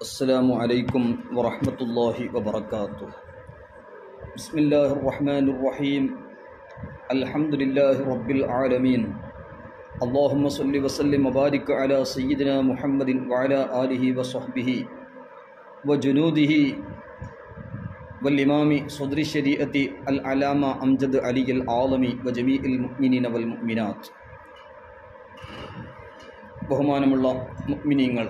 السلام عليكم ورحمة الله وبركاته. بسم الله الرحمن الرحيم. الحمد لله رب العالمين. اللهم صل وسلم وبارك على سيدنا محمد وعلى آله وصحبه وجنوده والإمام صدر الشريعة العلامة أمجد علي العالمي وجميع المؤمنين والمؤمنات. ബഹുമാനമുള്ള മുഅ്മിനീങ്ങൾ,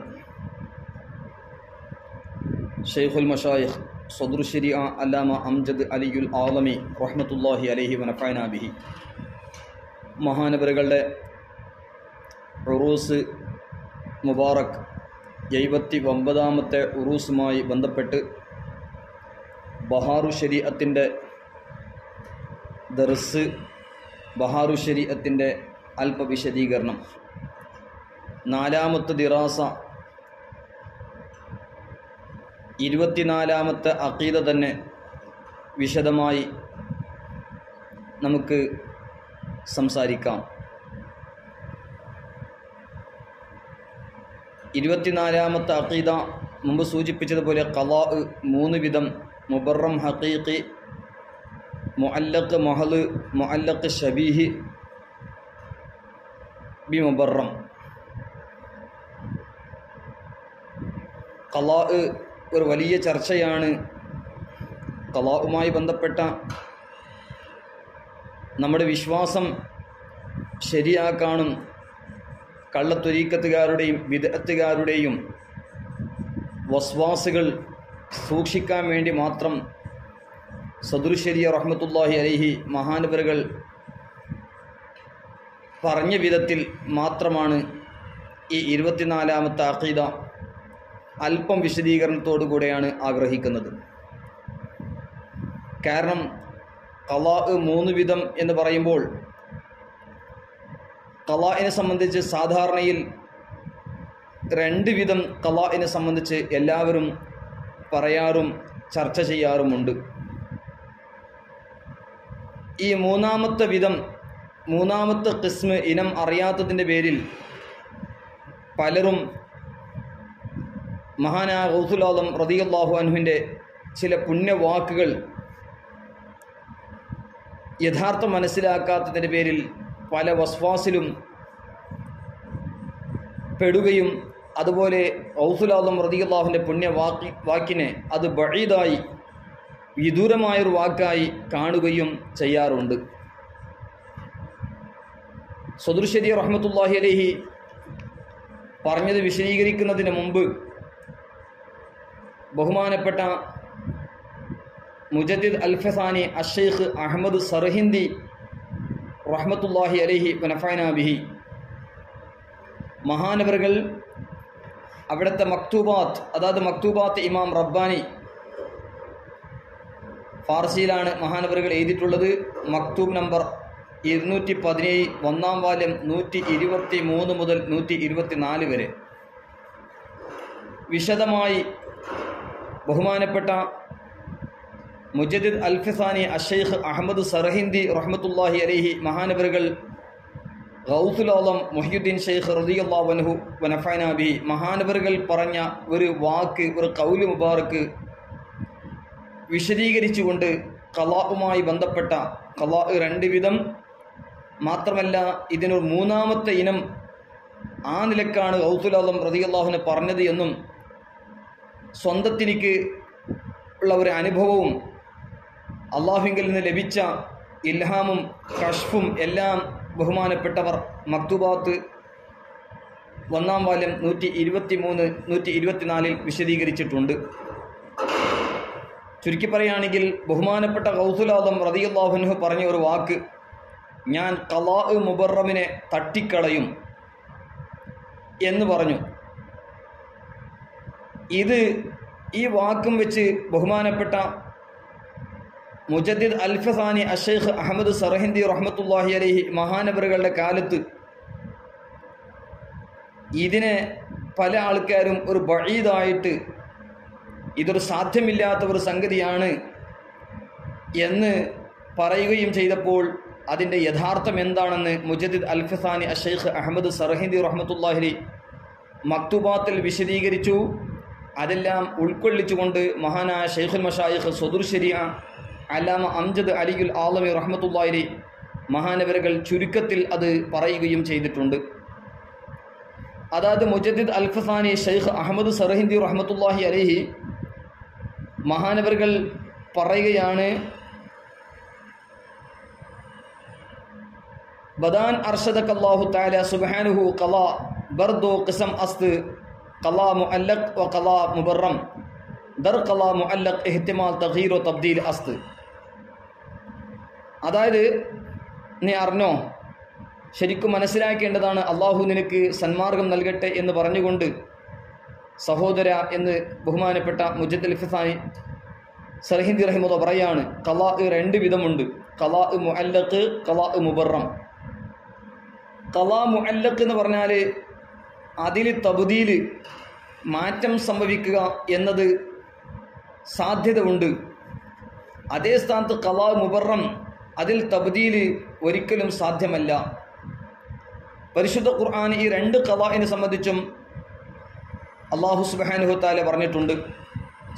ഷെയ്ഖുൽ മശായിഖ് സദ്റു ശരീഅ അല്ലാമ അംജദ് അലിയുൽ ആലമി റഹ്മത്തുള്ളാഹി അലൈഹി വനഫഅനാ ബിഹി മഹാനവറുകളുടെ ഉറൂസ് മുബാറക് 79ാമത്തെ ഉറൂസുമായി ബന്ധപ്പെട്ട് ബഹാറു ശരീഅത്തിൻ്റെ ദർസ്, ബഹാറു ശരീഅത്തിൻ്റെ അല്പ വിശദീകരണം, 4ാമത്തെ ദിറാസ, 24ാമത്തെ അഖീദ തന്നെ വിശദമായി നമുക്ക് സംസാരിക്കാം. 24ാമത്തെ അഖീദ മുമ്പ് സൂചിപ്പിച്ചതുപോലെ ഖളാ 3 വിധം: മുബറം, ഹഖീഖി, മുഅല്ലഖ് മഹല്, മുഅല്ലഖ് ശബീഹ് ബി മുബറം. ഖളാ ഒരു വലിയ ചർച്ചയാണ്. ഖളാഉമായി ബന്ധപ്പെട്ട നമ്മുടെ വിശ്വാസം ശരിയാക്കാനും കള്ളത്വരീക്കത്തുകാരുടെയും ബിദ്അത്തുകാരുടെയും വസ്വാസുകൾ സൂക്ഷിക്കാൻ വേണ്ടി മാത്രം സദ്റു ശരീഅ റഹ്മത്തുള്ളാഹി അലൈഹി മഹാനവറുകൾ പറഞ്ഞ വിധത്തിൽ മാത്രമാണ് ഈ 24ാമത്തെ അഖീദ അല്പം വിശദീകരണത്തോടു കൂടെയാണ് ആഗ്രഹിക്കുന്നത്. കാരണം ഖളാ 3 വിധം എന്ന് പറയുമ്പോൾ ഖളാഇനെ സംബന്ധിച്ച് സാധാരണയിൽ 2 വിധം ഖളാഇനെ സംബന്ധിച്ച് എല്ലാവരും പറയാറും ചർച്ച ചെയ്യാറുമുണ്ട്. ഈ 3ാമത്തെ വിധം, 3ാമത്തെ ഖിസ്മ് ഇനം അറിയാത്തതിൻ്റെ പേരിൽ പലരും മഹാനായ ഗൗസുൽ ആദം റളിയല്ലാഹു അൻഹുവിൻ്റെ ചില പുണ്യവാക്കുകൾ യഥാർത്ഥം മനസ്സിലാക്കാത്തതിൻ്റെ പേരിൽ പല വസ്വാസിലും പെടുകയും അതുപോലെ ഗൗസുൽ ആദം റളിയല്ലാഹുവിൻ്റെ പുണ്യവാക്കിനെ അത് ബഈദായി, വിദൂരമായൊരു വാക്കായി കാണുകയും ചെയ്യാറുണ്ട്. സദ്റു ശരീഅ റഹ്മത്തുള്ളാഹി അലൈഹി പറഞ്ഞത് വിശദീകരിക്കുന്നതിന് മുമ്പ് ബഹുമാനപ്പെട്ട മുജദ്ദിദ് അൽ-ഫസാനി അഷ്ശൈഖ് അഹ്മദ് സർഹിന്ദി റഹ്മത്തുള്ളാഹി അലൈഹി വനഫഅനാ ബിഹി മഹാനവറുകൾ അവിടുത്തെ മക്തൂബാത്ത്, അതായത് മക്തൂബാത്ത് ഇമാം റബ്ബാനി, ഫാർസിയിലാണ് മഹാനവറുകൾ എഴുതിയിട്ടുള്ളത്. മക്തൂബ് നമ്പർ 217, 1ാം വാല്യം 123 മുതൽ 124 വരെ വിശദമായി ബഹുമാനപ്പെട്ട മുജദ്ദിദ് അൽ-ഫസാനി അഷ്ശൈഖ് അഹ്മദ് സർഹിന്ദി റഹ്മത്തുള്ളാഹി അലൈഹി മഹാനവറുകൾ ഗൗസുൽ ആദം മുഹ്യിദ്ദീൻ ശൈഖ് റളിയല്ലാഹു അൻഹു വനഫഅനാ ബിഹി മഹാനവറുകൾ പറഞ്ഞ ഒരു വാക്ക്, ഒരു ഖൗല് മുബാറക്ക് വിശദീകരിച്ചുകൊണ്ട് ഖളാഉമായി ബന്ധപ്പെട്ട ഖളാ 2 വിധം മാത്രമല്ല, ഇതിനൊരു 3ാമത്തെ ഇനം ആ നിലക്കാണ് ഗൗസുൽ ആദം റളിയല്ലാഹു അൻഹു പറഞ്ഞത് എന്നും സ്വന്തത്തിലേക്ക് ഉള്ള ഒരു അനുഭവവും അള്ളാഹുവിങ്കിൽ നിന്ന് ലഭിച്ച ഇൽഹാമും കശ്ഫും എല്ലാം ബഹുമാനപ്പെട്ടവർ മക്തൂബാത്ത് 1ാം വാല്യം 123, 124 വിശദീകരിച്ചിട്ടുണ്ട്. ചുരുക്കി പറയുകയാണെങ്കിൽ ബഹുമാനപ്പെട്ട ഗൗസുൽ ആദം റളിയല്ലാഹു അൻഹു പറഞ്ഞ ഒരു വാക്ക്, ഞാൻ ഖളാ മുബറമിനെ തട്ടിക്കളയും എന്ന് പറഞ്ഞു. ഈ വാക്കും വെച്ച് ബഹുമാനപ്പെട്ട മുജദ്ദിദ് അൽ-ഫസാനി അഷ്ശൈഖ് അഹ്മദ് സർഹിന്ദി റഹ്മത്തുള്ളാഹി അലൈഹി മഹാനവറുകളുടെ കാലത്ത് ഇതിനെ പല ആൾക്കാരും ഒരു ബഈദായിട്ട്, ഇതൊരു സാധ്യമില്ലാത്ത ഒരു സംഗതിയാണ് എന്ന് പറയുകയും ചെയ്തപ്പോൾ അതിൻ്റെ യഥാർത്ഥം എന്താണെന്ന് മുജദ്ദിദ് അൽ-ഫസാനി അഷ്ശൈഖ് അഹ്മദ് സർഹിന്ദി റഹ്മത്തുള്ളാഹി അലൈഹി മക്തൂബാത്തിൽ വിശദീകരിച്ചു. അതെല്ലാം ഉൾക്കൊള്ളിച്ചുകൊണ്ട് മഹാനായ ഷെയ്ഖുൽ മശായിഖ് സദുർ ശരിയ അല്ലാമ അംജദ് അലിയുൽ ആലമി റഹ്മത്തുള്ളാഹി മഹാനവരുകൾ ചുരുക്കത്തിൽ അത് പറയുകയും ചെയ്തിട്ടുണ്ട്. അതായത് മുജദ്ദിദ് അൽഫസാനി ഷെയ്ഖ് അഹമ്മദ് സർഹിന്ദി റഹ്മത്തുള്ളാഹി അലൈഹി മഹാനവരുകൾ പറയുകയാണ്, ബദാൻ അർഷദക്കല്ലാഹു തആല സുബ്ഹാനഹു ഖലാ ബർദു ഖിസം അസ്ത് ഖലാ മുഅല്ലഖ് വ ഖലാ മുബറം ദർ ഖലാ മുഅല്ലഖ് ഇഹ്തിമാൽ തഗ്യീർ വ തബ്ദീൽ അസ്ത്. അതായത് നീ അറിഞ്ഞോ, ശരിക്കും മനസ്സിലാക്കേണ്ടതാണ്, അള്ളാഹു നിനക്ക് സന്മാർഗം നൽകട്ടെ എന്ന് പറഞ്ഞുകൊണ്ട് സഹോദര എന്ന് ബഹുമാനപ്പെട്ട മുജദ്ദിദ് അൽഫസാനി സർഹിന്ദി റഹിമഹുല്ലാഹ് പറയാണ്, ഖലാ രണ്ട് വിധമുണ്ട്, ഖലാ മുഅല്ലഖ് ഖലാ മുബറം. ഖലാ മുഅല്ലഖ് എന്ന് പറഞ്ഞാൽ അതിൽ തബ്ദീൽ മാറ്റം സംഭവിക്കുക എന്നത് സാധ്യത ഉണ്ട്. അതേ സ്ഥാനത്ത് ഖലാ മുബറം അതിൽ തബ്ദീൽ ഒരിക്കലും സാധ്യമല്ല. പരിശുദ്ധ ഖുർആൻ ഈ രണ്ട് ഖലാഇനെ സംബന്ധിച്ചും അല്ലാഹു സുബ്ഹാനഹു തആല പറഞ്ഞിട്ടുണ്ട്.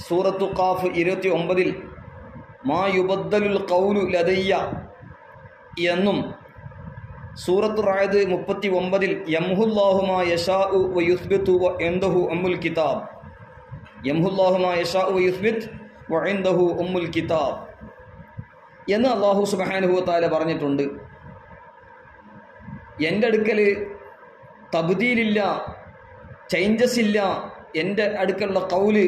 സൂറത്തു ഖാഫ് 29 മാ യുബദ്ദലുൽ ഖൗലു ലദയ്യ എന്നും സൂറത്തു റഅദ് 39 യംഹുല്ലാഹു മാ യശാഉ വ യുസ്ബിതു വ ഇൻദഹു ഉമ്മുൽ കിതാബ്, യംഹുല്ലാഹു മാ യശാഉ വ യുസ്ബിത് വ ഇൻദഹു ഉമ്മുൽ കിതാബ് എന്ന് അല്ലാഹു സുബ്ഹാനഹു തആല പറഞ്ഞിട്ടുണ്ട്. എൻ്റെ അടുക്കൽ തബ്ദീലില്ല, ചേഞ്ചസ് ഇല്ല, എൻ്റെ അടുക്കലുള്ള ഖൗല്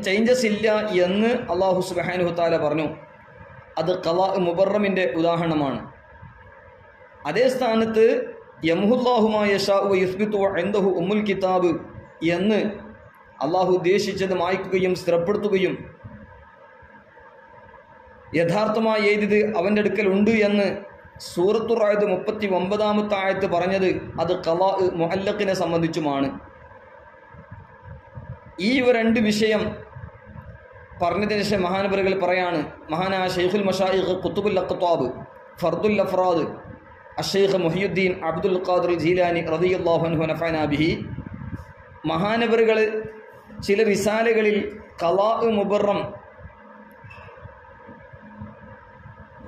ചേഞ്ചസ് ഇല്ല എന്ന് അല്ലാഹു സുബ്ഹാനഹു തആല പറഞ്ഞു. അത് ഖലാ മുബറമിൻ്റെ ഉദാഹരണമാണ്. അതേ സ്ഥാനത്ത് യംഹുല്ലാഹു മാ യശാഉ വ യുസ്ബിതു വ ഇൻദഹു ഉമ്മുൽ കിതാബ് എന്ന് അല്ലാഹു ഉദ്ദേശിച്ചത് മായ്ക്കുകയും സ്ഥിരപ്പെടുത്തുകയും യഥാർത്ഥമായി എഴുതിയത് അവൻ്റെ അടുക്കൽ ഉണ്ട് എന്ന് സൂറത്തു റഅദ് 39 ആയത്ത് പറഞ്ഞത് അത് ഖലാ മുഅല്ലഖിനെ സംബന്ധിച്ചുമാണ്. ഈ രണ്ട് വിഷയം പറഞ്ഞതിന് ശേഷം മഹാനവറുകൾ പറയാണ്, മഹാനായ ഷെയ്ഖുൽ മശായിഖ് ഖുതുബുൽ അഖ്താബ് ഫർദുൽ അഫ്റാദ് അഷ്ശൈഖ് മുഹിയുദ്ദീൻ അബ്ദുൽ ഖാദിർ ജീലാനി റളിയല്ലാഹു അൻഹു നഫഅനാ ബിഹി മഹാനവറുകൾ ചില റിസാലകളിൽ ഖലാ മുബറം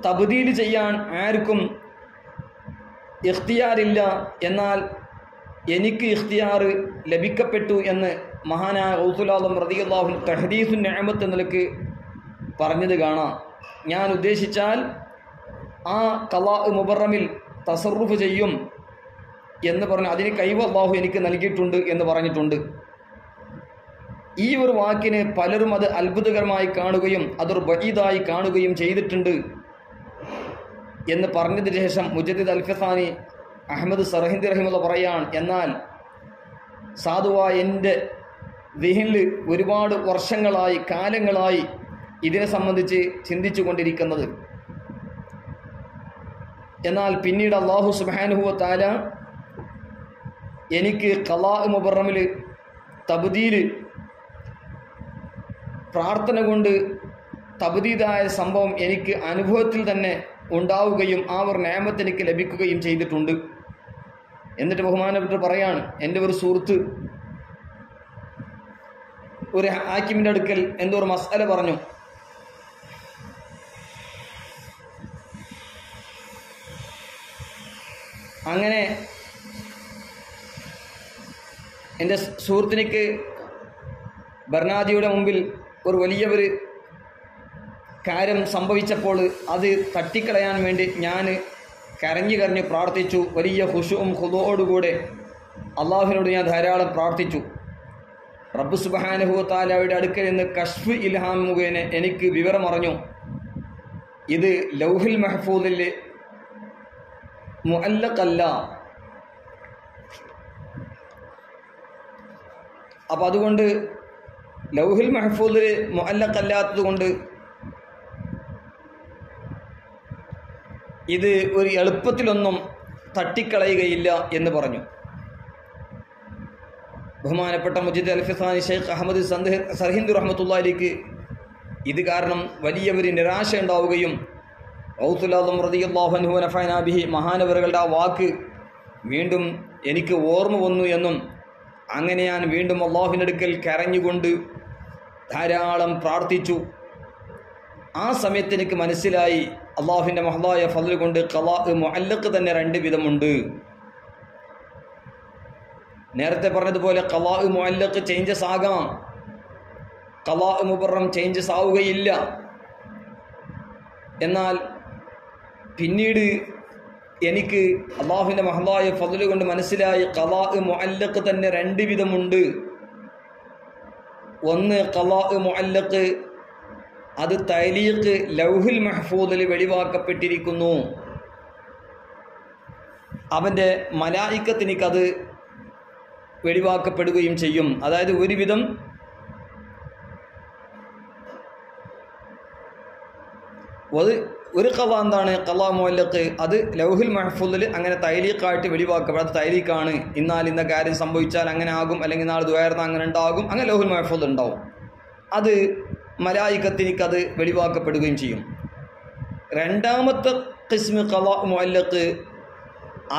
തബ്ദീൽ ചെയ്യാൻ ആർക്കും ഇഖ്തിയാറില്ല, എന്നാൽ എനിക്ക് ഇഖ്തിയാർ ലഭിക്കപ്പെട്ടു എന്ന് മഹാനായ ഗൗസുൽ ആലം റളിയല്ലാഹു അൻഹു തഹ്ദീസുൻ നിഅമത്ത് എന്ന നിലക്ക് പറഞ്ഞത് കാണാം. ഞാൻ ഉദ്ദേശിച്ചാൽ ആ ഖലാ മുബറമിൽ തസറുഫ് ചെയ്യും എന്ന് പറഞ്ഞു, അതിന് കഴിവ് അല്ലാഹു എനിക്ക് നൽകിയിട്ടുണ്ട് എന്ന് പറഞ്ഞിട്ടുണ്ട്. ഈ ഒരു വാക്കിന് പലരും അത് അത്ഭുതകരമായി കാണുകയും അതൊരു ബഈദായി കാണുകയും ചെയ്തിട്ടുണ്ട് എന്ന് പറഞ്ഞതിന് ശേഷം മുജദ്ദിദ് അൽഫസാനി അഹമ്മദ് സർഹിന്ദി റഹിമഹുല്ലാഹ് പറയാണ്, എന്നാൽ സാധുവായ എൻ്റെ ദിഹിനിൽ ഒരുപാട് വർഷങ്ങളായി കാലങ്ങളായി ഇതിനെ സംബന്ധിച്ച് ചിന്തിച്ചു കൊണ്ടിരിക്കുന്നത്. എന്നാൽ പിന്നീട് അല്ലാഹു സുബ്ഹാനഹു വ തആല എനിക്ക് ഖലാ മുബറമിൽ തബ്ദീൽ പ്രാർത്ഥന കൊണ്ട് തബ്ദീദായ സംഭവം എനിക്ക് അനുഭവത്തിൽ തന്നെ ഉണ്ടാവുകയും ആ ഒരു നിഅമത്ത് എനിക്ക് ലഭിക്കുകയും ചെയ്തിട്ടുണ്ട്. എന്നിട്ട് ബഹുമാനപ്പെട്ട് പറയാണ്, എൻ്റെ ഒരു സുഹൃത്ത് ഒരു ഹാക്കിമിൻ്റെ അടുക്കൽ എന്തോ ഒരു മസ്അല പറഞ്ഞു. അങ്ങനെ എൻ്റെ സുഹൃത്തിനിക്ക് ഭരണാധിയുടെ മുമ്പിൽ ഒരു വലിയ ഒരു കാര്യം സംഭവിച്ചപ്പോൾ അത് തട്ടിക്കളയാൻ വേണ്ടി ഞാൻ കരഞ്ഞു പ്രാർത്ഥിച്ചു. വലിയ ഖുശൂഉം ഖുദൂഉയോടുകൂടെ അള്ളാഹുവിനോട് ഞാൻ ധാരാളം പ്രാർത്ഥിച്ചു. റബ്ബ് സുബ്ഹാനഹു വ തആലയുടെ അടുക്കൽ നിന്ന് കശ്ഫ് ഇൽഹാം മുഖേന എനിക്ക് വിവരമറിഞ്ഞു, ഇത് ലൗഹുൽ മഹ്ഫൂദിൽ മുഅല്ലഖല്ല. അപ്പം അതുകൊണ്ട് ലൗഹുൽ മഹ്ഫൂദിൽ മുഅല്ലഖല്ലാത്തത് കൊണ്ട് ഇത് ഒരു എളുപ്പത്തിലൊന്നും തട്ടിക്കളയുകയില്ല എന്ന് പറഞ്ഞു. ബഹുമാനപ്പെട്ട മുജദ്ദിദ് അൽഫസാനി ഷെയ്ഖ് അഹമ്മദ് സർഹിന്ദി റഹ്മത്തുള്ളാഹിക്ക് ഇത് കാരണം വലിയ ഒരു നിരാശ ഉണ്ടാവുകയും ഗൗസുൽ ആലം റളിയല്ലാഹു അൻഹു നഫഅനാ ബിഹി മഹാനവറുകളുടെ ആ വാക്ക് വീണ്ടും എനിക്ക് ഓർമ്മ വന്നു എന്നും അങ്ങനെ ഞാൻ വീണ്ടും അള്ളാഹുവിൻ്റെ അടുക്കൽ കരഞ്ഞുകൊണ്ട് ധാരാളം പ്രാർത്ഥിച്ചു. ആ സമയത്ത് എനിക്ക് മനസ്സിലായി അള്ളാഹുവിൻ്റെ മഹ്ദായ ഫദ്ൽ കൊണ്ട് ഖലാ മുഅല്ലഖ് തന്നെ 2 വിധമുണ്ട്. നേരത്തെ പറഞ്ഞതുപോലെ ഖലാ മുഅല്ലഖ് ചേഞ്ചസ് ആകാം, ഖലാ മുബറം ചേഞ്ചസ് ആവുകയില്ല. എന്നാൽ പിന്നീട് എനിക്ക് അള്ളാഹുവിൻ്റെ മഹ്ദായ ഫദ്ൽ കൊണ്ട് മനസ്സിലായി ഖലാ മുഅല്ലഖ് തന്നെ 2 വിധമുണ്ട്. ഒന്ന് ഖലാ മുഅല്ലഖ്, അത് തഅലീഖ് ലൗഹുൽ മഹ്ഫൂദിൽ വെളിവാക്കപ്പെട്ടിരിക്കുന്നു. അവൻ്റെ മലായിക്കത്തിനിക്കത് വെളിവാക്കപ്പെടുകയും ചെയ്യും. അതായത് ഒരുവിധം ഒരു ഖലാ എന്താണ് ഖലാ മുഅല്ലഖ്, അത് ലൗഹുൽ മഹ്ഫൂദിൽ അങ്ങനെ തഅലീഖായിട്ട് വെളിവാക്കപ്പെടും. അത് തഅലീഖാണ്, ഇന്നാൽ ഇന്ന കാര്യം സംഭവിച്ചാൽ അങ്ങനെ ആകും, അല്ലെങ്കിൽ നാളെ ദുആർന്ന അങ്ങനെ ഉണ്ടാകും, അങ്ങനെ ലൗഹുൽ മഹ്ഫൂദ് ഉണ്ടാവും. അത് മലായിക്കത്തിനിക്കത് വെളിവാക്കപ്പെടുകയും ചെയ്യും. രണ്ടാമത്തെ ഖിസ്മ് ഖലാ മുഅല്ലഖ്,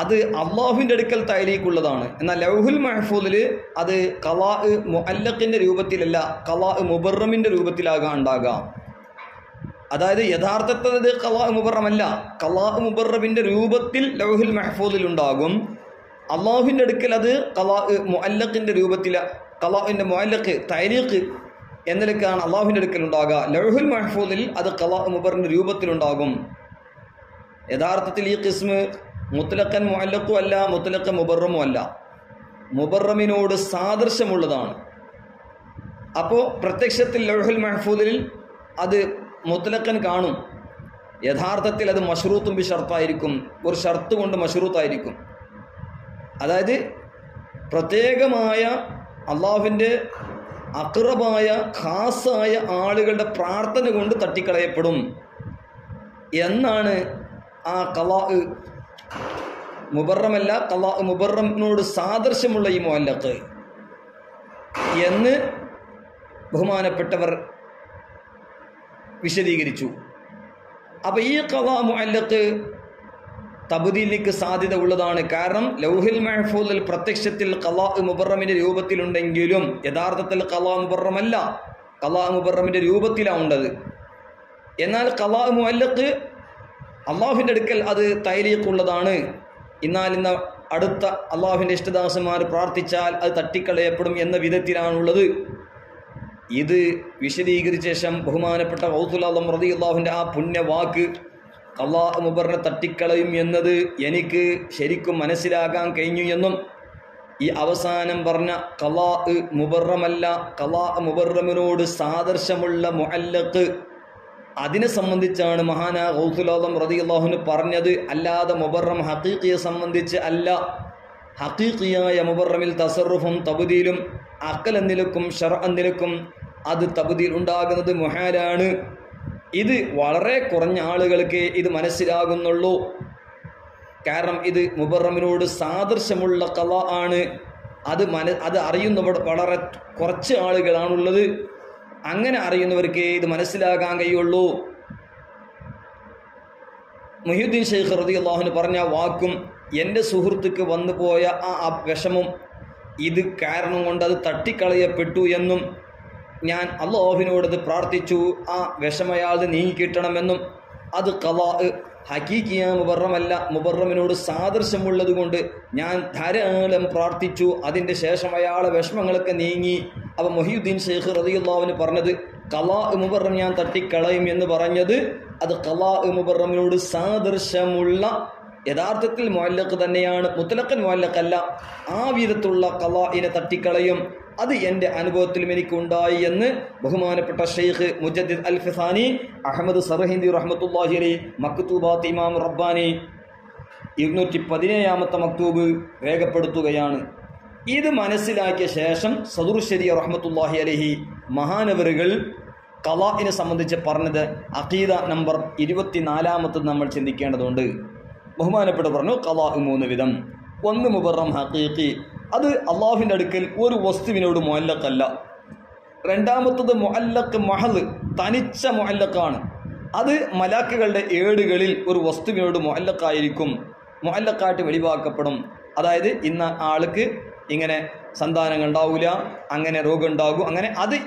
അത് അള്ളാഹുവിൻ്റെ അടുക്കൽ തഅലീഖുള്ളതാണ്. എന്നാൽ ലൗഹുൽ മഹ്ഫൂദിൽ അത് ഖലാ മുഅല്ലഖിൻ്റെ രൂപത്തിലല്ല, ഖലാ മുബറമിൻ്റെ രൂപത്തിലാകാൻ ഉണ്ടാകാം. അതായത് യഥാർത്ഥത്തിൽ അത് ഖലാ മുബറമല്ല, ഖലാ മുബറമിൻ്റെ രൂപത്തിൽ ലൗഹുൽ മഹ്ഫൂദിൽ ഉണ്ടാകും. അള്ളാഹുവിൻ്റെ അടുക്കൽ അത് ഖലാ മുഅല്ലഖിൻ്റെ രൂപത്തിൽ, ഖലാഇൻ്റെ മുഅല്ലഖ് തഅലീഖ് എന്നതിലേക്കാണ് അള്ളാഹുവിൻ്റെ അടുക്കൽ ഉണ്ടാകുക. ലൗഹുൽ മഹ്ഫൂദിൽ അത് ഖലാ മുബറിൻ്റെ രൂപത്തിലുണ്ടാകും. യഥാർത്ഥത്തിൽ ഈ ഖിസ്മ് മുത്ലഖൻ മുഅല്ലഖും അല്ല, മുത്ലഖൻ മുബറമും അല്ല, മുബറമിനോട് സാദൃശ്യമുള്ളതാണ്. അപ്പോൾ പ്രത്യക്ഷത്തിൽ ലൗഹുൽ മഹ്ഫൂദിൽ അത് മുത്ലഖൻ കാണും, യഥാർത്ഥത്തിൽ അത് മശ്റൂത്തും ബി ഷർത്തായിരിക്കും, ഒരു ഷർത്ത് കൊണ്ട് മശ്റൂത്തായിരിക്കും. അതായത് പ്രത്യേകമായ അള്ളാഹുവിൻ്റെ അഖ്റബായ ഖാസായ ആളുകളുടെ പ്രാർത്ഥന കൊണ്ട് തട്ടിക്കളയപ്പെടും എന്നാണ് ആ ഖലാ മുബറമല്ല, ഖലാ മുബറമിനോട് സാദൃശ്യമുള്ള ഈ മുഅല്ലഖ് എന്ന് ബഹുമാനപ്പെട്ടവർ വിശദീകരിച്ചു. അപ്പോൾ ഈ ഖലാ മുഅല്ലഖ് തബ്ദീലിക്ക് സാധ്യത ഉള്ളതാണ്. കാരണം ലൗഹുൽ മഹ്ഫൂദിൽ പ്രത്യക്ഷത്തിൽ ഖലാ മുബറമിൻ്റെ രൂപത്തിലുണ്ടെങ്കിലും യഥാർത്ഥത്തിൽ ഖലാ മുബറമല്ല, ഖലാ മുബറമിൻ്റെ രൂപത്തിലാണ് ഉള്ളത്. എന്നാൽ ഖലാ മുഅല്ലഖ് അള്ളാഹുവിൻ്റെ അടുക്കൽ അത് തഅലീഖുള്ളതാണ്. എന്നാൽ ഇന്ന് അടുത്ത അള്ളാഹുവിൻ്റെ ഇഷ്ടദാസന്മാർ പ്രാർത്ഥിച്ചാൽ അത് തട്ടിക്കളയപ്പെടും എന്ന വിധത്തിലാണുള്ളത്. ഇത് വിശദീകരിച്ച ശേഷം ബഹുമാനപ്പെട്ട ഗൗസുൽ ആദം റളിയല്ലാഹുവിൻ്റെ ആ പുണ്യവാക്ക് ഖലാ മുബറനെ തട്ടിക്കളയും എന്നത് എനിക്ക് ശരിക്കും മനസ്സിലാക്കാൻ കഴിഞ്ഞു എന്നും, ഈ അവസാനം പറഞ്ഞ ഖലാ മുബറമല്ല, ഖലാ മുബറമിനോട് സാദൃശ്യമുള്ള മുഅല്ലഖ്, അതിനെ സംബന്ധിച്ചാണ് മഹാനാ ഗൗസുൽ ആദം റളിയല്ലാഹു പറഞ്ഞത്. അല്ലാതെ മുബറം ഹഖീഖിയെ സംബന്ധിച്ച് അല്ല. ഹഖീഖിയായ മുബറമിൽ തസറുഫും തബ്ദീലും അഖൽ എന്നിലക്കും ശർഅ എന്നിലക്കും അത് തബ്ദീൽ ഉണ്ടാകുന്നത് മുഹാലാണ്. ഇത് വളരെ കുറഞ്ഞ ആളുകൾക്ക് ഇത് മനസ്സിലാകുന്നുള്ളൂ. കാരണം ഇത് മുബറമിനോട് സാദൃശ്യമുള്ള ഖലാ ആണ്. അത് അറിയുന്നവർ വളരെ കുറച്ച് ആളുകളാണുള്ളത്. അങ്ങനെ അറിയുന്നവർക്ക് ഇത് മനസ്സിലാക്കാൻ കഴിയുള്ളൂ. മുഹ്യിദ്ദീൻ ശൈഖ് റളിയല്ലാഹു അൻഹു പറഞ്ഞ വാക്കും എൻ്റെ സുഹൃത്തുക്ക് വന്നു പോയ ആ വിഷമം ഇത് കാരണം കൊണ്ട് അത് തട്ടിക്കളയപ്പെട്ടു എന്നും, ഞാൻ അല്ലാഹുവിനോടത് പ്രാർത്ഥിച്ചു ആ വിഷമയാൾ നീങ്ങിക്കിട്ടണമെന്നും, അത് ഖലാ ഹഖീഖിയ മുബറമല്ല, മുബറമിനോട് സാദൃശ്യമുള്ളത് കൊണ്ട് ഞാൻ ധാരാളം പ്രാർത്ഥിച്ചു, അതിൻ്റെ ശേഷം അയാളെ വിഷമങ്ങളൊക്കെ നീങ്ങി. അപ്പോൾ മുഹ്യിദ്ദീൻ ശൈഖ് റളിയല്ലാഹു അൻഹു പറഞ്ഞത് ഖലാ മുബറം ഞാൻ തട്ടിക്കളയും എന്ന് പറഞ്ഞത് അത് ഖലാ മുബറമിനോട് സാദൃശ്യമുള്ള യഥാർത്ഥത്തിൽ മുഅല്ലഖ് തന്നെയാണ്, മുത്ലഖൻ മുഅല്ലഖല്ല. ആ വിധത്തിലുള്ള ഖലാഇനെ തട്ടിക്കളയും. അത് എൻ്റെ അനുഭവത്തിലും എനിക്കുണ്ടായി എന്ന് ബഹുമാനപ്പെട്ട ഷെയ്ഖ് മുജദ്ദിദ് അൽ ഫിസാനി അഹമ്മദ് സർഹിന്ദി റഹ്മത്തുള്ളാഹി അലൈഹി മക്തൂബാത്ത് ഇമാം റബ്ബാനി 217 മക്തൂബ് രേഖപ്പെടുത്തുകയാണ്. ഇത് മനസ്സിലാക്കിയ ശേഷം സദുർ ശരിയ റഹ്മത്തുള്ളാഹി അലൈഹി മഹാനവറുകൾ ഖലാഇനെ സംബന്ധിച്ച് പറഞ്ഞത് അഖീദ നമ്പർ 24 നമ്മൾ ചിന്തിക്കേണ്ടതുണ്ട്. ബഹുമാനപ്പെട്ട പറഞ്ഞു ഖലാ 3 വിധം. ഒന്ന് മുബറം ഹഖീഖി, അത് അള്ളാഹുവിൻ്റെ അടുക്കൽ ഒരു വസ്തുവിനോട് മുഅല്ലഖല്ല. രണ്ടാമത്തത് മുഅല്ലഖ് മഹദ്, തനിച്ച മുഅല്ലഖാണ്. അത് മലാക്കുകളുടെ ഏടുകളിൽ ഒരു വസ്തുവിനോട് മുഅല്ലഖായിരിക്കും, മുഅല്ലഖായിട്ട് വെളിവാക്കപ്പെടും. അതായത് ഇന്ന ആൾക്ക് ഇങ്ങനെ സന്താനങ്ങൾ ഉണ്ടാവില്ല, അങ്ങനെ രോഗം ഉണ്ടാകും, അങ്ങനെ അത്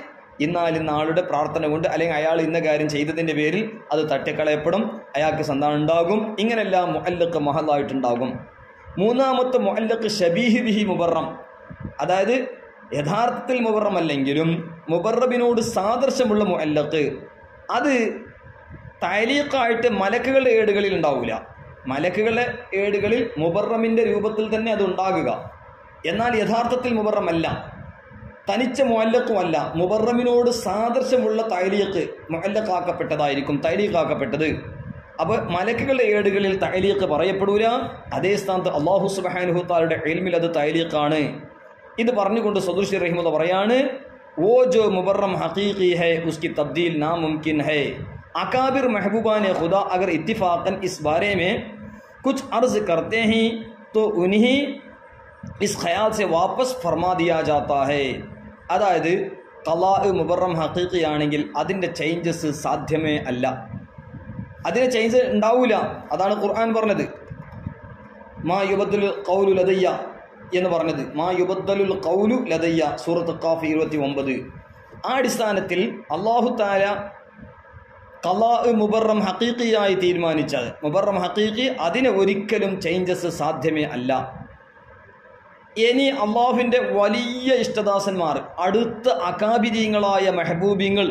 ഇന്നാളുടെ പ്രാർത്ഥന കൊണ്ട് അല്ലെങ്കിൽ അയാൾ ഇന്ന കാര്യം ചെയ്തതിൻ്റെ പേരിൽ അത് തട്ടിക്കളയപ്പെടും, അയാൾക്ക് സന്താനം ഉണ്ടാകും. ഇങ്ങനെല്ലാം മുഅല്ലഖ് മഹല്ലായിട്ടുണ്ടാകും. മൂന്നാമത്തെ മുഅല്ലഖ് ഷബീഹ് ബിഹി മുബറം, അതായത് യഥാർത്ഥത്തിൽ മുബറം അല്ലെങ്കിലും മുബറബിനോട് സാദൃശ്യമുള്ള മുഅല്ലഖ്. അത് തഅലീഖായിട്ട് മലക്കുകളുടെ ഏടുകളിൽ ഉണ്ടാവില്ല. മലക്കുകളുടെ ഏടുകളിൽ മുബറമിൻ്റെ രൂപത്തിൽ തന്നെ അത് ഉണ്ടാകുക, എന്നാൽ യഥാർത്ഥത്തിൽ മുബറമല്ല, തനിച്ച മുഅല്ലഖുമല്ല, മുബറമിനോട് സാദൃശ്യമുള്ള തഅലീഖ് മുഅല്ലഖാക്കപ്പെട്ടതായിരിക്കും, തഅലീഖാക്കപ്പെട്ടത്. അപ്പോൾ മലക്കുകളുടെ ഏടുകളിൽ തഅലീഖ് പറയപ്പെടൂല. അതേ സ്ഥാനത്ത് അല്ലാഹു സുബ്ഹാനഹു തആലയുടെ ഇൽമിൽ അത് തഅലീഖാണ്. ഇത് പറഞ്ഞുകൊണ്ട് സദുർശി റഹിമഹുല്ലാഹ് പറയാണ്, वो जो मुबर्रम हकीकी है उसकी तब्दील नामुमकिन है। अकाबिर महबूबान खुदा अगर इत्तिफाकन इस बारे में कुछ अर्ज करते हैं तो उन्हें इस ख्याल से वापस फरमा दिया जाता है. അതായത് ഖലാ മുബറം ഹഖീഖി ആണെങ്കിൽ അതിൻ്റെ ചേഞ്ചസ് സാധ്യമേ അല്ല, അതിന് ചേഞ്ച് ഉണ്ടാവില്ല. അതാണ് ഖുർആൻ പറഞ്ഞത്, മാ യുബദ്ദലു ഖൗലു ലദയ്യ എന്ന് പറഞ്ഞത്, മാ യുബദ്ദലുൽ ഖൗലു ലദയ്യ, സൂറത്ത് ഖാഫ് 29. ആ അടിസ്ഥാനത്തിൽ അല്ലാഹു തആല ഖലാ മുബറം ഹഖീഖിയായി തീരുമാനിച്ചത്, മുബറം ഹഖീഖി, അതിന് ഒരിക്കലും ചേഞ്ചസ് സാധ്യമേ അല്ല. ഇനി അള്ളാഹുവിൻ്റെ വലിയ ഇഷ്ടദാസന്മാർ, അടുത്ത അകാബിരീങ്ങളായ മെഹബൂബിങ്ങൾ,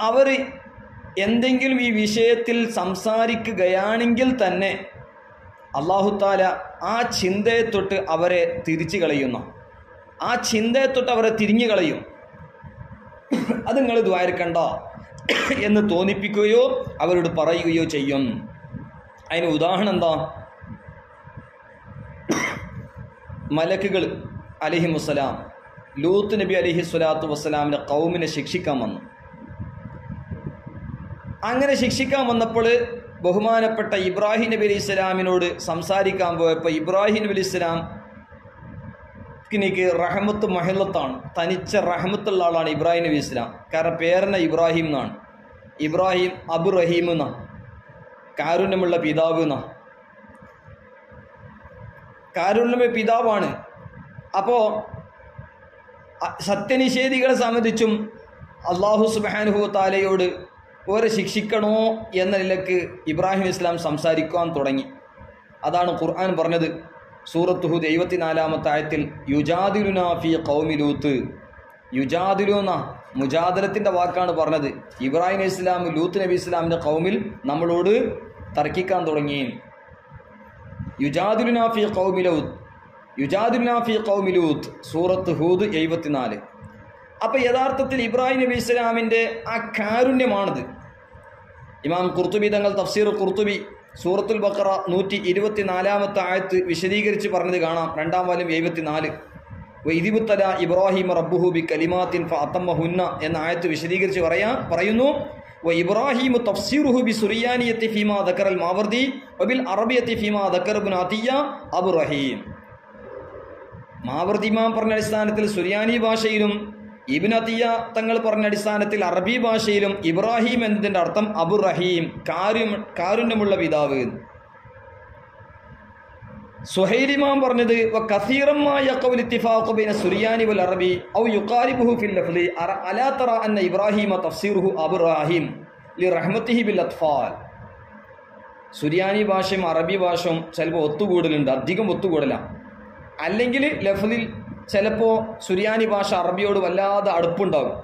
അവർ എന്തെങ്കിലും ഈ വിഷയത്തിൽ സംസാരിക്കുകയാണെങ്കിൽ തന്നെ അല്ലാഹു തആല ആ ചിന്തയെ തൊട്ട് അവരെ തിരിച്ചു കളയുന്നു, ആ ചിന്തയെ തൊട്ട് അവരെ തിരിഞ്ഞു കളയും. അത് നിങ്ങൾ ദ്വാരക്കണ്ട എന്ന് തോന്നിപ്പിക്കുകയോ അവരോട് പറയുകയോ ചെയ്യും. അതിന് ഉദാഹരണം എന്താ? മലക്കുകൾ അലൈഹിമുസ്സലാം ലൂത്ത് നബി അലൈഹി സ്വലാത്തു വസ്സലാമിൻ്റെ ഖൗമിനെ ശിക്ഷിക്കാൻ വന്നു. അങ്ങനെ ശിക്ഷിക്കാൻ വന്നപ്പോൾ ബഹുമാനപ്പെട്ട ഇബ്രാഹിം നബി അലൈഹി സ്വലാമിനോട് സംസാരിക്കാൻ പോയപ്പോൾ ഇബ്രാഹിം നബി അലൈഹി സ്വലാമിക്ക് റഹ്മത്ത് മഹല്ലത്താണ്, തനിച്ച റഹ്മത്തുള്ള ആളാണ് ഇബ്രാഹിം നബി ഇസ്ലാം. കാരണം പേരന ഇബ്രാഹിം എന്നാണ്, ഇബ്രാഹിം അബു റഹീം എന്നാണ്, കാരുണ്യമുള്ള പിതാവ് എന്നാണ്, കാരുണ്യമുള്ള പിതാവാണ്. അപ്പോൾ സത്യനിഷേധികളെ സംബന്ധിച്ചും അല്ലാഹു സുബ്ഹാനഹു തആലയോട് ഓരെ ശിക്ഷിക്കണോ എന്ന നിലക്ക് ഇബ്രാഹിം ഇസ്ലാം സംസാരിക്കാൻ തുടങ്ങി. അതാണ് ഖുർആൻ പറഞ്ഞത്, സൂറത്ത് ഹൂദ് 74-ാമത്തെ ആയത്തിൽ, യുജാദിലുനാ ഫീ ഖൗമി ലൂത്ത്. യുജാദിലുന മുജാദലത്തിൻ്റെ വാക്കാണ് പറഞ്ഞത്. ഇബ്രാഹിം ഇസ്ലാം ലൂത്ത് നബി ഇസ്ലാമിൻ്റെ ഖൗമിൽ നമ്മളോട് തർക്കിക്കാൻ തുടങ്ങി. യുജാദിലുനാ ഫീ ഖൗമി ലൂത്ത്, യുജാദിലുനാ ഫീ ഖൗമി ലൂത്ത്, സൂറത്ത് ഹൂദ് 74. അപ്പോൾ യഥാർത്ഥത്തിൽ ഇബ്രാഹിം നബി ഇസ്ലാമിൻ്റെ ആ കാരുണ്യമാണിത്. ഇമാം ഖുർത്തുബി തങ്ങൾ തഫ്സീർ ഖുർത്തുബി സൂറത്തുൽ ബഖറ 124-ാമത്തെ ആയത്ത് വിശദീകരിച്ച് പറഞ്ഞത് കാണാം, 2-ാം വാല്യം 74. വഇദിബ്തല ഇബ്രാഹിം റബ്ബുഹു ബി കലിമാത്തിൻ ഫഅതമ്മഹുന്ന എന്ന ആയത്ത് വിശദീകരിച്ച് പറയുന്നു, വഇബ്രാഹിം തഫ്സീറുഹു ബി സുറിയാനിയത്തി ഫീമാ ദക്കറൽ മാവർദി വബിൽ അറബിയത്തി ഫീമാ ദക്കറ ഇബ്നു അതിയ്യ അബു റഹീം. മാവർദി ഇമാം പറഞ്ഞ അടിസ്ഥാനത്തിൽ സുറിയാനി ഭാഷയിലും ഇബ്നു അതിയ്യ തങ്ങൾ പറഞ്ഞ അടിസ്ഥാനത്തിൽ അറബി ഭാഷയിലും ഇബ്രാഹിം എന്നതിൻ്റെ അർത്ഥം അബു റഹീം, കാരുണ്യമുള്ള പിതാവ്. സുഹൈലിമാം പറഞ്ഞത് വകസീറമായ ഖൗൽ ഇത്തിഫാഖു ബൈന സുറിയാനി വൽ അറബി ഔ യുഖാരിബുഹു ഫിൽ ലഫ്ളി അലാ തറ അന്ന ഇബ്രാഹിമ തഫ്സീറുഹു അബു റഹീം ലിറഹ്മത്തിഹി ബിൽ അത്ഫാൽ. സുറിയാനി ഭാഷയും അറബി ഭാഷയും ചിലപ്പോൾ ഒത്തുകൂടലുണ്ട്, അധികം ഒത്തുകൂടലാണ്. അല്ലെങ്കിൽ ലഫ്ളിൽ ചിലപ്പോൾ സുറിയാനി ഭാഷ അറബിയോട് വല്ലാതെ അടുപ്പുണ്ടാകും.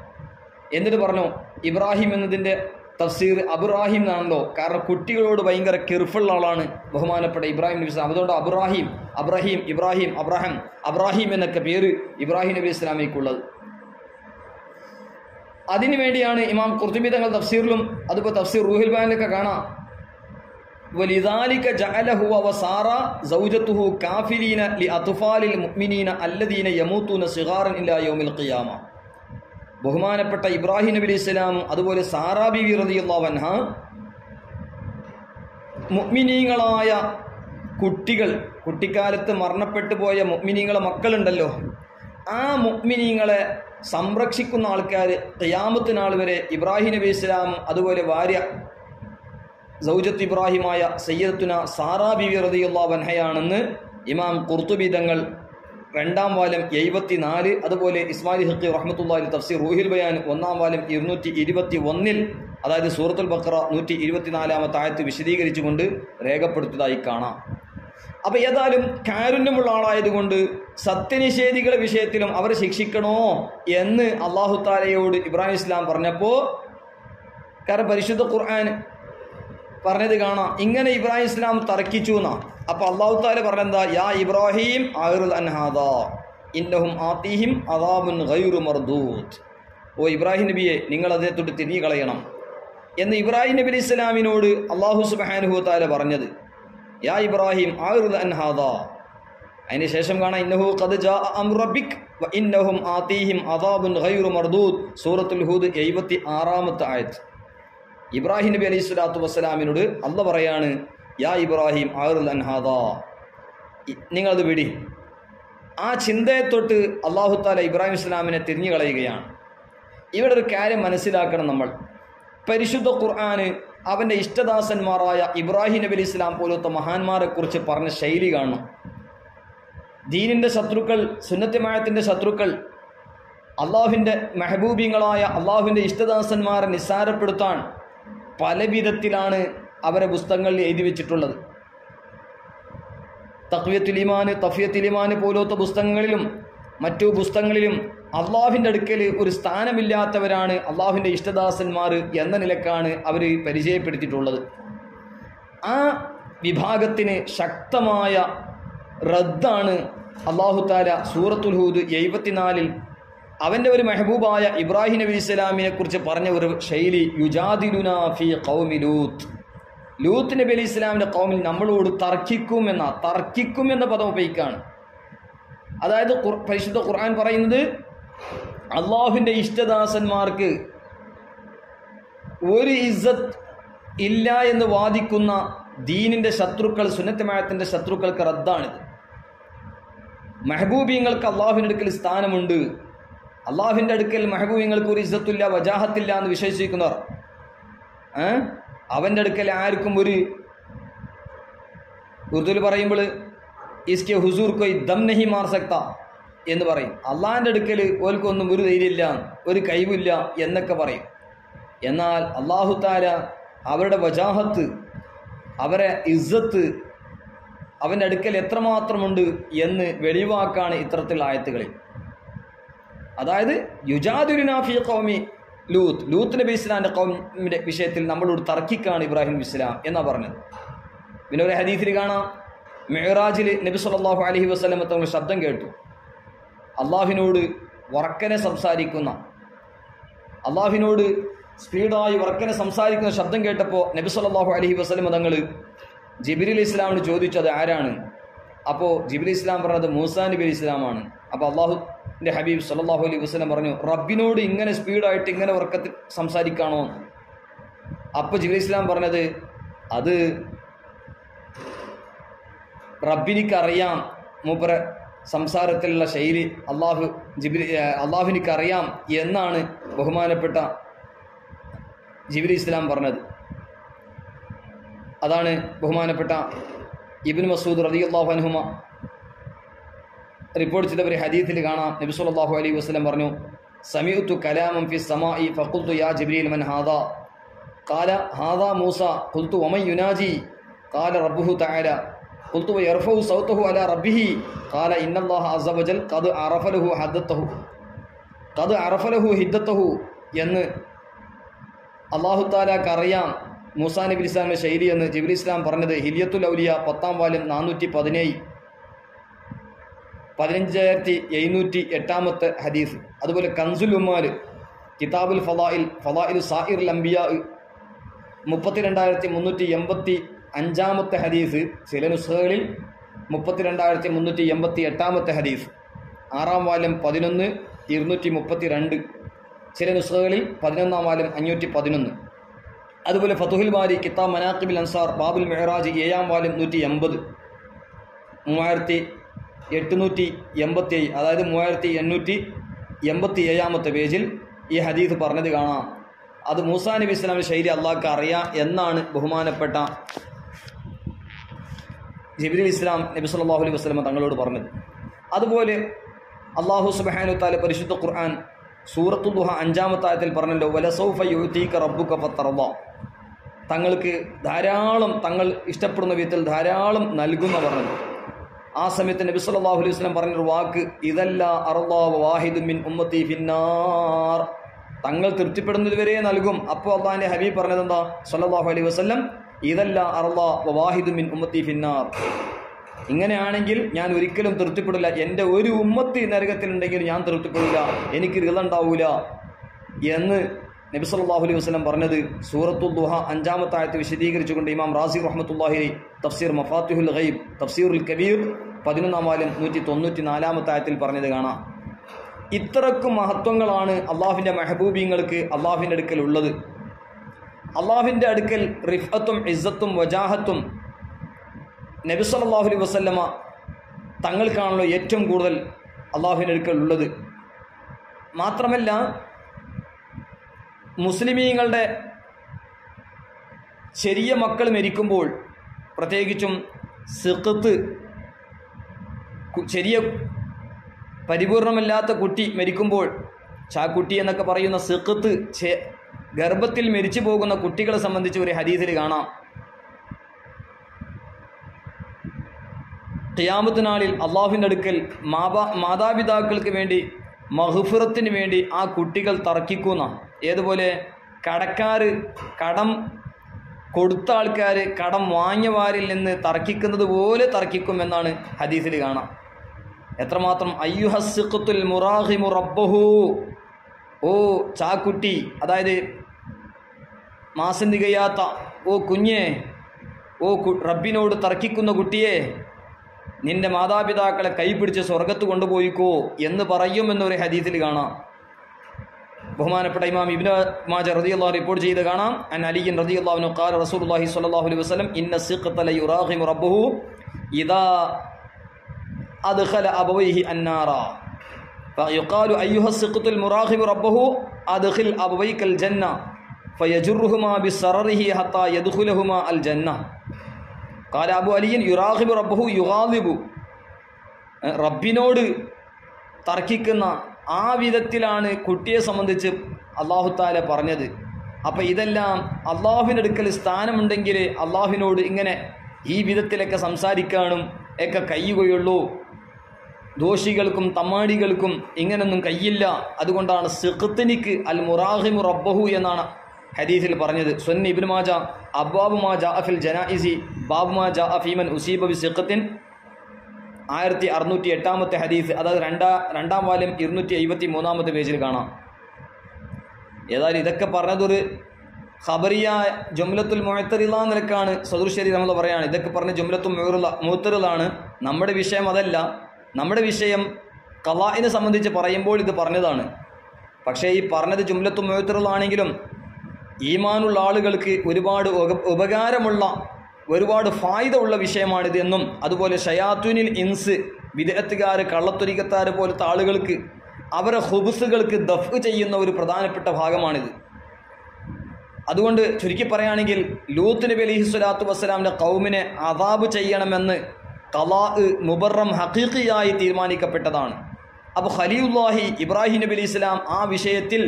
എന്നിട്ട് പറഞ്ഞു ഇബ്രാഹിം എന്നതിൻ്റെ തഫ്സീർ അബ്രാഹിം എന്നാണല്ലോ, കാരണം കുട്ടികളോട് ഭയങ്കര കെയർഫുൾ ആളാണ് ബഹുമാനപ്പെട്ട ഇബ്രാഹിം നബി ഇസ്ലാം. അതുകൊണ്ട് അബ്രാഹിം, അബ്രാഹിം, ഇബ്രാഹിം, അബ്രാഹിം, അബ്രാഹിം എന്നൊക്കെ പേര് ഇബ്രാഹിം നബി ഇസ്ലാമിക്കുള്ളത്. അതിനു വേണ്ടിയാണ് ഇമാം ഖുർത്തുബി തങ്ങൾ തഫ്സീറിലും അതുപോലെ തഫ്സീർ റൂഹുൽ ബയാനിലൊക്കെ കാണാം, വലിദാലിക ജഅലഹു വസാറ സൗജതുഹു കാഫിരീന ലിഅത്ഫാലിൽ മുഅ്മിനീന അല്ലദീന യമൂതൂന സിഗാറൻ ഇലാ യൗമിൽ ഖിയാമ. ബഹുമാനപ്പെട്ട ഇബ്രാഹിം നബി അലൈഹി സ്വലാം അതുപോലെ സാറാ ബീവി റളിയല്ലാഹു അൻഹ മുഅ്മിനീങ്ങളായ കുട്ടികൾ, കുട്ടിക്കാലത്ത് മരണപ്പെട്ടു പോയ മുഅ്മിനീങ്ങളെ മക്കളുണ്ടല്ലോ, ആ മുഅ്മിനീങ്ങളെ സംരക്ഷിക്കുന്ന ആൾക്കാർ ഖിയാമത്ത് നാൾ വരെ ഇബ്രാഹിം നബി ഇസ്ലാം അതുപോലെ ഭാര്യ സൗജത്ത് ഇബ്രാഹിമായ സയ്യിദത്തുന സാറാ ബീവി റളിയല്ലാഹു അൻഹയാണെന്ന് ഇമാം ഖുർത്തുബി തങ്ങൾ 2-ാം വാല്യം 74, അതുപോലെ ഇസ്മായിൽ ഹഖി റഹ്മത്തുള്ളാഹി തഫ്സീർ റൂഹിൽ ബയാൻ 1-ാം വാല്യം 221, അതായത് സൂറത്തുൽ ബഖറ 124-ാമത്തെ ആയത്ത് വിശദീകരിച്ചുകൊണ്ട് രേഖപ്പെടുത്തിയതായി കാണാം. അപ്പോൾ ഏതായാലും കാരുണ്യമുള്ള ആളായതുകൊണ്ട് സത്യനിഷേധികളുടെ വിഷയത്തിലും അവരെ ശിക്ഷിക്കണോ എന്ന് അല്ലാഹു തആലയോട് ഇബ്രാഹിം ഇസ്ലാം പറഞ്ഞപ്പോൾ, കാരണം പരിശുദ്ധ ഖുർആൻ പറഞ്ഞത് കാണാം, ഇങ്ങനെ ഇബ്രാഹിം ഇസ്ലാം തർക്കിച്ചു എന്നാ. അപ്പോൾ അല്ലാഹു തആല പറഞ്ഞെന്താ, യാ ഇബ്രാഹിം അഅ്റിദ് അൻ ഹാദാ ഇന്നഹും ആതീഹിം അദാബുൻ ഗൈറു മർദൂദ്. ഓ ഇബ്രാഹിം നബിയെ, നിങ്ങൾ അതിനെ തൊട്ട് തിരിഞ്ഞു കളയണം എന്ന് ഇബ്രാഹിം നബി അലൈഹി സ്വലാമിനോട് അല്ലാഹു സുബ്ഹാനഹു വ തആല പറഞ്ഞത്. യാ ഇബ്രാഹിം അഅ്റിദ് അൻ ഹാദാ. അതിന് ശേഷം കാണാം, ഇന്നഹു ഖദ് ജാഅ അംറു റബ്ബിക് വ ഇന്നഹും ആതീഹിം അദാബുൻ ഗൈറു മർദൂദ്, സൂറത്തുൽ ഹൂദ് 76-ാമത്തെ ആയത്ത്. ഇബ്രാഹിം നബി അലൈഹി സ്വലാത്തു വസ്സലാമിനോട് അല്ലാഹ് പറയാണ്, യാ ഇബ്രാഹിം അഅ്റിദ് അൻ ഹാദാ, നിങ്ങളത് വിടി. ആ ചിന്തയെ തൊട്ട് അല്ലാഹു തആല ഇബ്രാഹിം ഇസ്ലാമിനെ തിരിഞ്ഞു കളയുകയാണ്. ഇവിടെ ഒരു കാര്യം മനസ്സിലാക്കണം നമ്മൾ. പരിശുദ്ധ ഖുർആന് അവൻ്റെ ഇഷ്ടദാസന്മാരായ ഇബ്രാഹിം നബി അലൈഹി സ്വലാം പോലത്തെ മഹാന്മാരെ കുറിച്ച് പറഞ്ഞ ശൈലി കാണണം. ദീനിൻ്റെ ശത്രുക്കൾ, സുന്നത്തുമായത്തിൻ്റെ ശത്രുക്കൾ, അള്ളാഹുവിൻ്റെ മെഹബൂബിങ്ങളായ അള്ളാഹുവിൻ്റെ ഇഷ്ടദാസന്മാരെ നിസ്സാരപ്പെടുത്താൻ പല വിധത്തിലാണ് അവരെ പുസ്തകങ്ങളിൽ എഴുതി വെച്ചിട്ടുള്ളത്. തഖ്വിയത്തുൽ ഈമാൻ, തഫ്വിയത്തുൽ ഈമാൻ പോലത്തെ പുസ്തകങ്ങളിലും മറ്റു പുസ്തകങ്ങളിലും അള്ളാഹുവിൻ്റെ അടുക്കൽ ഒരു സ്ഥാനമില്ലാത്തവരാണ് അള്ളാഹുവിൻ്റെ ഇഷ്ടദാസന്മാർ എന്ന നിലക്കാണ് അവർ പരിചയപ്പെടുത്തിയിട്ടുള്ളത്. ആ വിഭാഗത്തിന് ശക്തമായ റദ്ദാണ് അല്ലാഹു തആല സൂറത്തുൽ ഹൂദ് 74-ൽ അവൻ്റെ ഒരു മെഹബൂബായ ഇബ്രാഹിം നബി ഇസ്ലാമിനെ കുറിച്ച് പറഞ്ഞ ഒരു ശൈലി, യുജാദിലുനാ ഫീ ഖൗമി ലൂത്ത്. ലൂത്ത് നബി അലൈഹി ഇസ്ലാമിൻ്റെ ഖൗമിൽ നമ്മളോട് തർക്കിക്കും എന്ന പദം ഉപയോഗിക്കുകയാണ്. അതായത് പരിശുദ്ധ ഖുർആൻ പറയുന്നത്, അള്ളാഹുവിൻ്റെ ഇഷ്ടദാസന്മാർക്ക് ഒരു ഇസ്സത്ത് ഇല്ല എന്ന് വാദിക്കുന്ന ദീനിൻ്റെ ശത്രുക്കൾ, സുന്നത്തുമായത്തിൻ്റെ ശത്രുക്കൾക്ക് റദ്ദാണിത്. മെഹബൂബിങ്ങൾക്ക് അള്ളാഹുവിൻ്റെ അടുക്കൽ സ്ഥാനമുണ്ട്, അള്ളാഹുവിൻ്റെ അടുക്കൽ മെഹബൂബിങ്ങൾക്ക് ഒരു ഇസ്സത്തില്ല, വജാഹത്തില്ല എന്ന് വിശ്വസിക്കുന്നവർ, അവൻ്റെ അടുക്കൽ ആർക്കും ഒരു, ഉറുദുവിൽ പറയുമ്പോൾ ഇസ്കെ ഹുസൂർ കൊയ് ദം നഹി മാർ സക്ത എന്ന് പറയും. അള്ളാഹിൻ്റെ അടുക്കൽ ഓൽക്കൊന്നും ഒരു ധൈര്യമില്ല, ഒരു കഴിവില്ല എന്നൊക്കെ പറയും. എന്നാൽ അല്ലാഹു തആല അവരുടെ വജാഹത്ത്, അവരെ ഇസ്സത്ത് അവൻ്റെ അടുക്കൽ എത്രമാത്രമുണ്ട് എന്ന് വെളിവാക്കാണ് ഇത്തരത്തിലുള്ള ആയത്തുകളിൽ. അതായത് യുജാദിലുനാ ഫീ ഖൗമി ലൂത്ത്, ലൂത്ത് നബി ഇസ്ലാമിൻ്റെ ഖൗമിൻ്റെ വിഷയത്തിൽ നമ്മളോട് തർക്കിക്കാണ് ഇബ്രാഹിം നബി ഇസ്ലാം എന്നാണ് പറഞ്ഞത്. പിന്നെ ഒരു ഹദീസിൽ കാണാം, മിഅ്റാജിൽ നബി സല്ലല്ലാഹു അലൈഹി വസല്ലം തങ്ങൾ ശബ്ദം കേട്ടു. അള്ളാഹുവിനോട് ഉറക്കനെ സംസാരിക്കുന്ന, അള്ളാഹുവിനോട് സ്പീഡായി ഉറക്കനെ സംസാരിക്കുന്ന ശബ്ദം കേട്ടപ്പോൾ നബി സല്ലല്ലാഹു അലൈഹി വസല്ലം തങ്ങൾ ജിബ്രീൽ ഇസ്ലാമിനോട് ചോദിച്ചത് ആരാണ്? അപ്പോൾ ജിബ്രീൽ ഇസ്ലാം പറഞ്ഞത് മൂസാ നബി അലൈഹി ഇസ്ലാമാണ്. അപ്പോൾ അള്ളാഹുവിൻ്റെ ഹബീബ് സല്ലല്ലാഹു അലൈഹി വസല്ലം പറഞ്ഞു, റബ്ബിനോട് ഇങ്ങനെ സ്പീഡായിട്ട് ഇങ്ങനെ ഉറക്കത്തിൽ സംസാരിക്കാണോ? അപ്പോൾ ജിബ്രീൽ ഇസ്ലാം പറഞ്ഞത്, അത് റബ്ബിനിക്കറിയാം, മൂപ്പര സംസാരത്തിലുള്ള ശൈലി അള്ളാഹുവിനിക്കറിയാം എന്നാണ് ബഹുമാനപ്പെട്ട ജിബ്രീൽ ഇസ്ലാം പറഞ്ഞത്. അതാണ് ബഹുമാനപ്പെട്ട ഇബ്നു മസ്ഊദ് റളിയല്ലാഹു അൻഹുമ റിപ്പോർട്ട് ചെയ്ത ഒരു ഹദീസിൽ കാണാം, നബി സല്ലല്ലാഹു അലൈഹി വസല്ലം പറഞ്ഞു, സമീഅതു കലാമൻ ഫി സമാഇ ഫഖുൽതു യാ ജിബ്രീൽ മൻ ഹാദാ ഖാല ഹാദാ മൂസ ഖുൽതു വമൻ യുനാജി ഖാല റബ്ബുഹു തആല ഖുൽതു വയർഫഉ സൗതഹു അലാ റബ്ബിഹി ഖാല ഇന്നല്ലാഹ അസ്സ വജൽ ഖദ് അറഫ ലഹു ഹിദ്ദതഹു എന്ന് അല്ലാഹു തആലക്ക് അറിയാം മൂസാ നബി ഇസ്ലാമിൻ്റെ ശൈലി എന്ന് ജിബ്രീൽ ഇസ്ലാം പറഞ്ഞത് ഹിലിയത്തുൽ ഔലിയ 10-ാം വാല്യം 417, 15708 ഹദീസ്. അതുപോലെ കൻസുൽ ഉമ്മാൽ, കിതാബുൽ ഫളാഇൽ സാഇറുൽ അംബിയാ 32385 ഹദീസ്. ചില നുസ്ഖകളിൽ 32388 ഹദീസ്. 6-ാം വാല്യം 11 232, ചില നുസ്ഖകളിൽ 11-ാം വാല്യം 511. അതുപോലെ ഫതുഹുൽ ബാരി, കിതാബ് മനാഖിബുൽ അൻസാർ, ബാബുൽ മിഅ്റാജ് 7-ാം വാല്യം 180, 3887, അതായത് 3887 പേജിൽ ഈ ഹദീസ് പറഞ്ഞത് കാണാം. അത് മൂസാ നബി ഇസ്ലാമിൻ്റെ ശൈലി അള്ളാഹ്ക്ക് അറിയാം എന്നാണ് ബഹുമാനപ്പെട്ട ജിബ്രീൽ ഇസ്ലാം നബി സല്ലല്ലാഹു അലൈഹി വസല്ലം തങ്ങളോട് പറഞ്ഞത്. അതുപോലെ അല്ലാഹു സുബ്ഹാനഹു വ തആല പരിശുദ്ധ ഖുർആൻ സൂറത്തുൽ ദുഹ 5-ാമത്തെ ആയത്തിൽ പറഞ്ഞല്ലോ, വലസൗഫ യുഅതീക റബ്ബുക ഫതർദ, തങ്ങൾക്ക് ധാരാളം തങ്ങൾ ഇഷ്ടപ്പെടുന്ന വിധത്തിൽ ധാരാളം നൽകുന്ന പറഞ്ഞു. ആ സമയത്ത് നബി സല്ലല്ലാഹു അലൈഹി വസല്ലം പറഞ്ഞൊരു വാക്ക്, ഇദല്ല അർളാ വാഹിദുൻ മിൻ ഉമ്മത്തി ഫിന്നാർ, തങ്ങൾ തൃപ്തിപ്പെടുന്നത് വരെ നൽകും. അപ്പോൾ അള്ളാഹിന്റെ ഹബീബ് പറഞ്ഞത് എന്താ സല്ലല്ലാഹു അലൈഹി വസല്ലം, ഇദല്ല അർളാ വാഹിദുൻ മിൻ ഉമ്മത്തി ഫിന്നാർ, ഇങ്ങനെയാണെങ്കിൽ ഞാൻ ഒരിക്കലും തൃപ്തിപ്പെടില്ല, എൻ്റെ ഒരു ഉമ്മത്തി നരകത്തിലുണ്ടെങ്കിൽ ഞാൻ തൃപ്തിപ്പെടില്ല, എനിക്ക് റിള ഉണ്ടാവൂല എന്ന് നബി സല്ലല്ലാഹു അലൈഹി വസല്ലം പറഞ്ഞത് സൂറത്തുൽ ദുഹ 5-ാമത്തെ ആയത്ത് വിശദീകരിച്ചുകൊണ്ട് ഇമാം റാസി റഹ്മത്തുള്ളാഹി തഫ്സീർ മഫാത്തിഹുൽ ഗൈബ് തഫ്സീറുൽ കബീർ 11-ാം വാല്യം 194-ാമത്തെ ആയത്തിൽ പറഞ്ഞത് കാണാം. ഇത്രക്കും മഹത്വങ്ങളാണ് അള്ളാഹുവിൻ്റെ മെഹബൂബീങ്ങൾക്ക് അള്ളാഹുവിൻ്റെ അടുക്കൽ ഉള്ളത്. അള്ളാഹുവിൻ്റെ അടുക്കൽ റിഫത്തും ഇസ്സത്തും വജാഹത്തും നബി സല്ലല്ലാഹു അലൈഹി വസല്ലമ തങ്ങൾക്കാണല്ലോ ഏറ്റവും കൂടുതൽ അള്ളാഹുവിൻ്റെ അടുക്കൽ ഉള്ളത്. മാത്രമല്ല മുസ്ലിമീങ്ങളുടെ ചെറിയ മക്കൾ മരിക്കുമ്പോൾ, പ്രത്യേകിച്ചും സിഖത്ത് ചെറിയ പരിപൂർണമല്ലാത്ത കുട്ടി മരിക്കുമ്പോൾ, ചാക്കുട്ടി എന്നൊക്കെ പറയുന്ന സിഖത്ത് ഗർഭത്തിൽ മരിച്ചു പോകുന്ന കുട്ടികളെ സംബന്ധിച്ച് ഒരു ഹദീസിൽ കാണാം, ഖിയാമത്ത് നാളിൽ അള്ളാഹുവിൻ്റെ അടുക്കൽ മാതാപിതാക്കൾക്ക് വേണ്ടി മഗ്ഫിറത്തിന് വേണ്ടി ആ കുട്ടികൾ തർക്കിക്കുന്ന, ഏതുപോലെ കടക്കാർ കടം കൊടുത്ത ആൾക്കാർ കടം വാങ്ങിയവാരിൽ നിന്ന് തർക്കിക്കുന്നത് പോലെ തർക്കിക്കുമെന്നാണ് ഹദീസിൽ കാണാം. എത്രമാത്രം അയ്യുഹസ്സിഖത്തുൽ മുറാഹിമു റബ്ബഹു, ഓ ചാക്കുട്ടി, അതായത് മാസം തികയാത്ത ഓ കുഞ്ഞേ, ഓ റബ്ബിനോട് തർക്കിക്കുന്ന കുട്ടിയെ, നിന്റെ മാതാപിതാക്കളെ കൈപിടിച്ച് സ്വർഗത്ത് കൊണ്ടുപോയിക്കോ എന്ന് പറയുമെന്നൊരു ഹദീസിൽ കാണാം. ബഹുമാനപ്പെട്ട ഇമാം ഇബ്നു മാജ റളിയല്ലാഹു റിപ്പോർട്ട് ചെയ്ത് കാണാം, അൻ അലിയ്യൻ റളിയല്ലാഹു അൻഹു ഖാല റസൂലുള്ളാഹി സ്വല്ലല്ലാഹു അലൈഹി വസല്ലം ഇന്ന സിഖത ലയുറാഹിമു റബ്ബഹു ഇദാ അദ്ഖല അബവൈഹി അന്നാറ ഫയഖാലു അയ്യുഹ സിഖതുൽ മുറാഹിമു റബ്ബഹു അദ്ഖിൽ അബവൈകൽ ജന്ന ഫയജുറുഹുമാ ബിസററിഹി ഹത്താ യദ്ഖുലഹുമാ അൽ ജന്ന. ഖാല അബു അലിയൻ യുറാഹിബു റബ്ബഹു യുഗാദിബു, റബ്ബിനോട് തർക്കിക്കുന്ന ആ വിധത്തിലാണ് കുട്ടിയെ സംബന്ധിച്ച് അല്ലാഹു തആല പറഞ്ഞത്. അപ്പം ഇതെല്ലാം അള്ളാഹുവിൻ്റെ അടുക്കൽ സ്ഥാനമുണ്ടെങ്കിൽ അള്ളാഹുവിനോട് ഇങ്ങനെ ഈ വിധത്തിലൊക്കെ സംസാരിക്കാനും ഒക്കെ കഴിയുകയുള്ളൂ. ദോഷികൾക്കും തമ്മാടികൾക്കും ഇങ്ങനൊന്നും കഴിയില്ല. അതുകൊണ്ടാണ് സിഖ്തിനിക്ക് അൽ മുറാഹിമു റബ്ബഹു എന്നാണ് ഹദീസിൽ പറഞ്ഞത്. സുന്നൻ ഇബ്നു മാജ അബ്വാബു മാ ജാഅ ഫിൽ ജനായിസി ബാബു മാ ജാഅ ഫീമൻ ഉസീബ ബി സിഖ്തിൻ 1608-ാമത്തെ ഹദീസ്, അതായത് രണ്ടാം വാല്യം 273-ാമത്തെ പേജിൽ കാണാം. ഏതായാലും ഇതൊക്കെ പറഞ്ഞതൊരു ഖബറിയ ജുംലത്തുൽ മുഅത്തറിള നിലക്കാണ് സദുർശരി നമ്മൾ പറയുകയാണ്. ഇതൊക്കെ പറഞ്ഞ ജുംലത്തുൽ മുഅത്തറിളാണ്. നമ്മുടെ വിഷയം അതല്ല. നമ്മുടെ വിഷയം ഖളാഇനെ സംബന്ധിച്ച് പറയുമ്പോൾ ഇത് പറഞ്ഞതാണ്. പക്ഷേ ഈ പറഞ്ഞത് ജുംലത്തുൽ മുഅത്തറിളാണെങ്കിലും ഈമാനുള്ള ആളുകൾക്ക് ഒരുപാട് ഉപകാരമുള്ള ഒരുപാട് ഫായിദ ഉള്ള വിഷയമാണിത് എന്നും, അതുപോലെ ഷയാത്തുനിൽ ഇൻസ് വിദഅത്തുകാർ കള്ളത്തൊരിക്കത്താർ പോലത്തെ ആളുകൾക്ക് അവരെ ഹുബ്സുകൾക്ക് ദഫ് ചെയ്യുന്ന ഒരു പ്രധാനപ്പെട്ട ഭാഗമാണിത്. അതുകൊണ്ട് ചുരുക്കി പറയുകയാണെങ്കിൽ ലൂത്ത് നബി അലൈഹി സ്വലാത്തു വസ്സലാമിൻ്റെ ഖൗമിനെ അദാബ് ചെയ്യണമെന്ന് ഖളാ മുബറം ഹഖീഖിയായി തീരുമാനിക്കപ്പെട്ടതാണ്. അപ്പോൾ ഖലീലുല്ലാഹി ഇബ്രാഹിം നബി അലൈഹി സ്വലാം ആ വിഷയത്തിൽ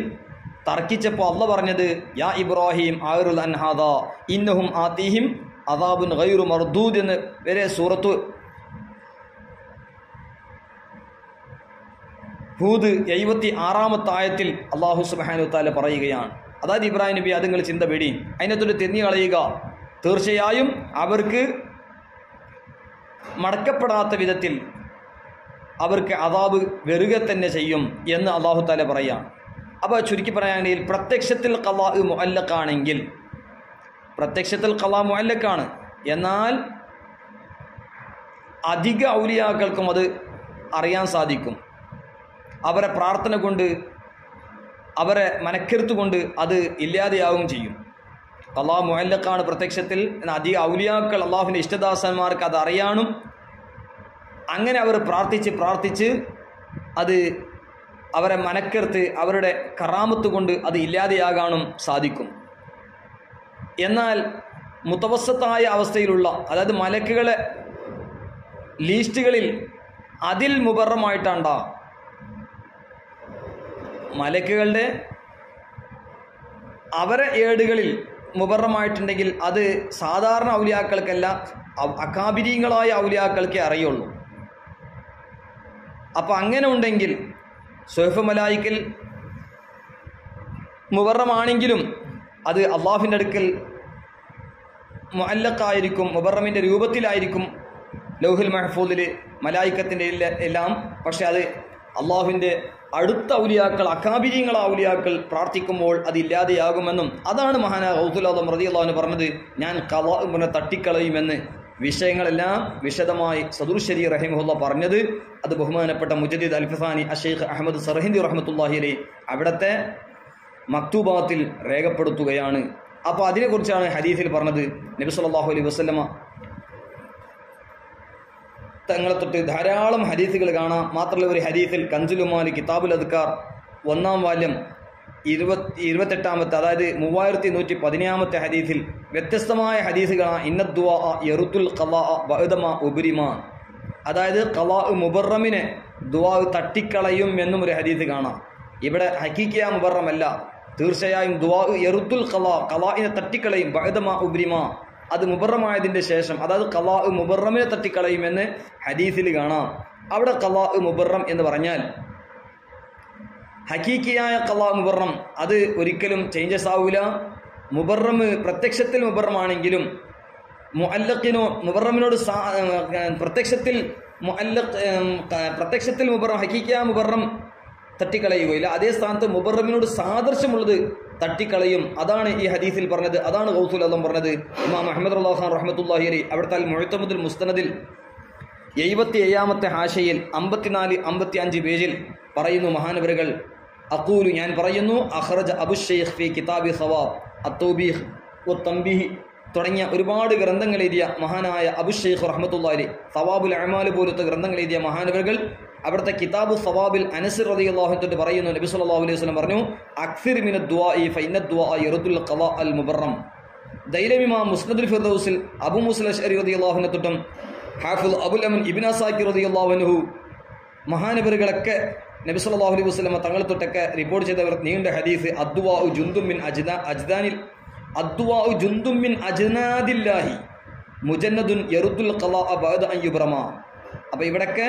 തർക്കിച്ചപ്പോൾ അള്ളാഹ് പറഞ്ഞത് യാ ഇബ്രാഹിം ആറുൽ അൻഹാദാ ഇന്നഹും ആതീഹിം അദാബുൻ ഗൈറു മർദൂദ് എന്ന് വരെ സൂറത്ത് ഹൂദ് 76-ാമത്തെ ആയത്തിൽ അല്ലാഹു സുബ്ഹാനഹു വ തആല പറയുകയാണ്. അതായത് ഇബ്രാഹിം നബി അത് നിങ്ങൾ ചിന്ത വേടി അതിനകത്തോട് തിരിഞ്ഞു കളയുക, തീർച്ചയായും അവർക്ക് മടക്കപ്പെടാത്ത വിധത്തിൽ അവർക്ക് അദാബ് വരിക തന്നെ ചെയ്യും എന്ന് അല്ലാഹു തആല പറയുകയാണ്. അപ്പോൾ ചുരുക്കി പറയുകയാണെങ്കിൽ പ്രത്യക്ഷത്തിൽ ഖളാ മുഅല്ലഖാണെങ്കിൽ പ്രത്യക്ഷത്തിൽ ഖളാ മുഅല്ലഖാണ്, എന്നാൽ അധിക ഔലിയാക്കൾക്കും അത് അറിയാൻ സാധിക്കും. അവരെ പ്രാർത്ഥന കൊണ്ട് അവരെ മനക്കരുത്ത് കൊണ്ട് അത് ഇല്ലാതെയാവുകയും ചെയ്യും. ഖളാ മുഅല്ലഖാണ് പ്രത്യക്ഷത്തിൽ, അധിക ഔലിയാക്കൾ അള്ളാഹുവിൻ്റെ ഇഷ്ടദാസന്മാർക്ക് അത് അറിയാനും അങ്ങനെ അവർ പ്രാർത്ഥിച്ച് അത് അവരെ മനക്കരുത്ത് അവരുടെ കറാമത്ത് കൊണ്ട് അത് ഇല്ലാതെയാകാനും സാധിക്കും. എന്നാൽ മുതവസ്സത്തായ അവസ്ഥയിലുള്ള, അതായത് മലക്കുകളെ ലീസ്റ്റുകളിൽ അതിൽ മുബറമായിട്ടാണ്ടാ. മലക്കുകളുടെ അവരെ ഏടുകളിൽ മുബറമായിട്ടുണ്ടെങ്കിൽ അത് സാധാരണ ഔലിയാക്കൾക്കല്ല, അകാബിരീങ്ങളായ ഔലിയാക്കൾക്കേ അറിയുള്ളൂ. അപ്പം അങ്ങനെ ഉണ്ടെങ്കിൽ സുഹഫ് മലായിക്കൽ മുബറമാണെങ്കിലും അത് അള്ളാഹുവിൻ്റെ അടുക്കൽ മുഅല്ലഖായിരിക്കും, മുബറമിൻ്റെ രൂപത്തിലായിരിക്കും ലൗഹുൽ മഹ്ഫൂദിൽ മലായിക്കത്തിൻ്റെ എല്ലാം. പക്ഷെ അത് അള്ളാഹുവിൻ്റെ അടുത്ത ഔലിയാക്കൾ, അകാബിരീങ്ങള ഔലിയാക്കൾ പ്രാർത്ഥിക്കുമ്പോൾ അതില്ലാതെയാകുമെന്നും അതാണ് മഹാനായ ഗൗസുൽ ആദം റളിയല്ലാഹു അൻഹു പറഞ്ഞത്, ഞാൻ ഖളാഇനെ തട്ടിക്കളയുമെന്ന്. വിഷയങ്ങളെല്ലാം വിശദമായി സദുർ ശരീ റഹിമഹുല്ലാഹ് പറഞ്ഞത് അത് ബഹുമാനപ്പെട്ട മുജദ്ദിദ് അൽഫസാനി അഷൈഖ് അഹമ്മദ് സർഹിന്ദി റഹ്മത്തുള്ളാഹി അലൈഹി അവിടുത്തെ മക്തൂബാത്തിൽ രേഖപ്പെടുത്തുകയാണ്. അപ്പോൾ അതിനെക്കുറിച്ചാണ് ഹദീസിൽ പറഞ്ഞത്. നബി സല്ലല്ലാഹു അലൈഹി വസല്ലമ തങ്ങളെ തൊട്ട് ധാരാളം ഹദീസുകൾ കാണാം. മാത്രമല്ല ഒരു ഹദീസിൽ കൻസുലുമാലി കിതാബുൽ അദ്കാർ 1-ാം വാല്യം 28-ാമത്തെ, അതായത് 3111 ഹദീസിൽ വ്യത്യസ്തമായ ഹദീസുകളാണ്. ഇന്നദ്ദുആ യറുത്തുൽ ഖളാഅ ബഅദമാ ഉബ്രിമാ, അതായത് ഖളാ മുബറമിനെ ദുആ തട്ടിക്കളയും എന്നും ഒരു ഹദീസ് കാണാം. ഇവിടെ ഹഖീഖിയ മുബറമല്ല, തീർച്ചയായും ദുആ യറുത്തുൽ ഖളാ, ഖളാഇനെ തട്ടിക്കളയും, ബഅദമാ ഉബ്രിമാ, അത് മുബറമായതിൻ്റെ ശേഷം, അതായത് ഖളാ മുബറമിനെ തട്ടിക്കളയുമെന്ന് ഹദീസിൽ കാണാം. അവിടെ ഖളാ മുബറം എന്ന് പറഞ്ഞാൽ ഹഖീഖിയായ ഖളാ മുബറം അത് ഒരിക്കലും ചേഞ്ചസ് ആവില്ല. മുബറം പ്രത്യക്ഷത്തിൽ മുബറമാണെങ്കിലും മുഅല്ലഖിനോ മുബറമിനോട് പ്രത്യക്ഷത്തിൽ മുബറം ഹഖീഖിയ മുബറം തട്ടിക്കളയുകയില്ല. അതേ സ്ഥാനത്ത് മുബറമിനോട് സാദൃശ്യമുള്ളത് തട്ടിക്കളയും. അതാണ് ഈ ഹദീസിൽ പറഞ്ഞത്, അതാണ് ഗൗസുൽ ആദം പറഞ്ഞത്. ഇമാം അഹ്മദ് റളിയല്ലാഹു ഖാൻ റഹ്മത്തുള്ളാഹി അലൈഹി അവിടുത്തെ മുഅ്തമദുൽ മുസ്തനദിൽ 77-ാമത്തെ ഹാഷയിൽ 54-55 പേജിൽ പറയുന്നു മഹാനവറുകൾ, അഖൂലു, ഞാൻ പറയുന്നു, അഖ്റജ അബു ശൈഖ് ഫി കിതാബി സവാബ് അത്തൗബീഹ് വത്തംബീഹ് തുടങ്ങിയ ഒരുപാട് ഗ്രന്ഥങ്ങൾ എഴുതിയ മഹാനായ അബു ശൈഖ് റഹ്മത്തുള്ളാഹി അലൈഹി, സവാബുൽ അഅമാൽ പോലത്തെ ഗ്രന്ഥങ്ങൾ എഴുതിയ മഹാനവറുകൾ അവിടുത്തെ കിതാബു സവാബിൽ അനസ് റളിയല്ലാഹു അൻഹു പറയുന്നു, നബി സല്ലല്ലാഹു അലൈഹി വസല്ലം പറഞ്ഞു, അക്സിർ മിനദ് ദുആഇ ഫഇന്ന ദുആ യറുദുൽ ഖളാ അൽ മുബറം. ദൈലമി ഇമാം മുസ്നദുൽ ഫിർദൗസിൽ അബൂ മൂസ അശ്അരി റളിയല്ലാഹു അൻഹു തൊട്ടും ഹാഫിദ് അബുൽ അമൻ ഇബ്നു അസാക്കിർ റളിയല്ലാഹു അൻഹു മഹാനവറുകളൊക്കെ നബി സല്ലല്ലാഹു അലൈഹി വസല്ലം തങ്ങളെ തൊട്ടൊക്കെ റിപ്പോർട്ട് ചെയ്ത നീണ്ട ഹദീസ്, അദ്ദുആഉ ജുന്ദും മിൻ അജ്ദാനിൽ അദ്ദുആഉ ജുന്ദും മിൻ അജ്നാദില്ലാഹി മുജന്നദുൻ യറുദുൽ ഖളാ ബഅദ അൻ യുബ്റമ. അപ്പോൾ ഇവിടൊക്കെ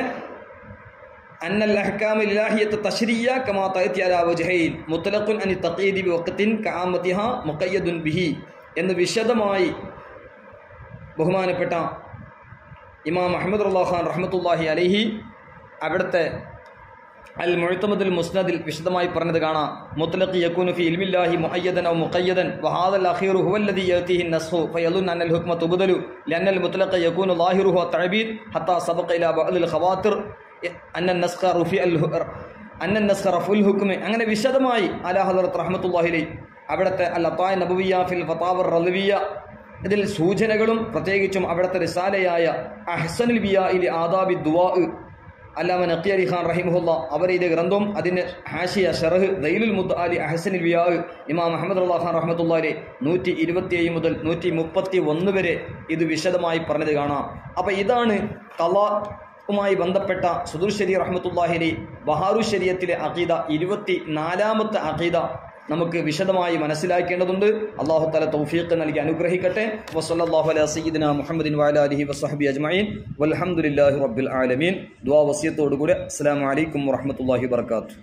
അന്നൽ അഹ്കാം ഇലാഹിയ്യത്ത് തശ്രീയ കമാ തഅതി അലാ വജ്ഹൈൻ മുത്ലഖുൻ അൻ തഖീദി ബിവഖ്തിൻ കഅമതിഹാ മുഖയ്യദുൻ ബിഹി എന്ന് വിശദമായി ബഹുമാനപ്പെട്ട ഇമാം അഹ്മദ് ഖാൻ റഹ്മത്തുള്ളാഹി അലൈഹി അവിടുത്തെ അൽ മുഅ്തമദുൽ മുസ്നദിൽ വിശദമായി പറഞ്ഞത് കാണാം. മുത്ലഖ് യകൂനു ഫി ഇൽമില്ലാഹി മുഅയ്യദൻ ഔ മുഖയ്യദൻ വഹാദൽ അഖീറു ഹുവല്ലദി യഅതിഹി അൻ-നസ്ഖു ഫയദുൻ അന്നൽ ഹുക്മ തുബ്ദലു ലഅന്നൽ മുത്ലഖ യകൂനു ളാഹിറുഹു അത്ത്-തഅബീദ് ഹത്താ സബഖ ഇലാ ബഅദിൽ ഖവാതിർ അന്നൻ നസ്ഖ റഫുൽ ഹുക്മ. അങ്ങനെ വിശദമായി അലാ ഹദറത്ത് റഹ്മത്തുള്ളാഹി അലൈഹി അവിടുത്തെ അൽ അത്തായ നബവിയ്യ ഫിൽ ഫതാവർ റളവിയ്യ ഇതിൽ സൂചനകളും പ്രത്യേകിച്ചും അവിടുത്തെ റിസാലയായ അഹ്സനുൽ ബിയാഇൽ ആദാബി ദുആ അല്ലാമ നഖി അലി ഖാൻ റഹിമഹുല്ലാ അവരുടെ ഗ്രന്ഥവും അതിന് ഹാഷിയ ഷറഹ് ദൈലുൽ മുദ്അലി അഹ്സനുൽ ബിയാ ഇമാം അഹ്മദ് റളിയല്ലാഹു ഖാൻ റഹ്മത്തുള്ളാഹി 127 മുതൽ 131 വരെ ഇത് വിശദമായി പറഞ്ഞത് കാണാം. അപ്പോൾ ഇതാണ് ഖളാഉമായി ബന്ധപ്പെട്ട സുദൂർ ശരീ റഹ്മത്തുള്ളാഹി അലൈഹി ബഹാറു ശരീഅത്തിലെ അഖീദ 24-ാമത്തെ അഖീദ നമുക്ക് വിശദമായി മനസ്സിലാക്കേണ്ടതുണ്ട്. അല്ലാഹു തആല തൗഫീഖ് നൽകി അനുഗ്രഹിക്കട്ടെ. വസല്ലല്ലാഹു അലാ സയ്യിദിനാ മുഹമ്മദിൻ വഅലാ ആലിഹി വസഹ്ബിഹി അജ്മഈൻ വൽഹംദുലില്ലാഹി റബ്ബിൽ ആലമീൻ. ദുആ വസിയത്തോടുകൂടി അസ്സലാമു അലൈക്കും വറഹ്മത്തുള്ളാഹി വബറകാതുഹു.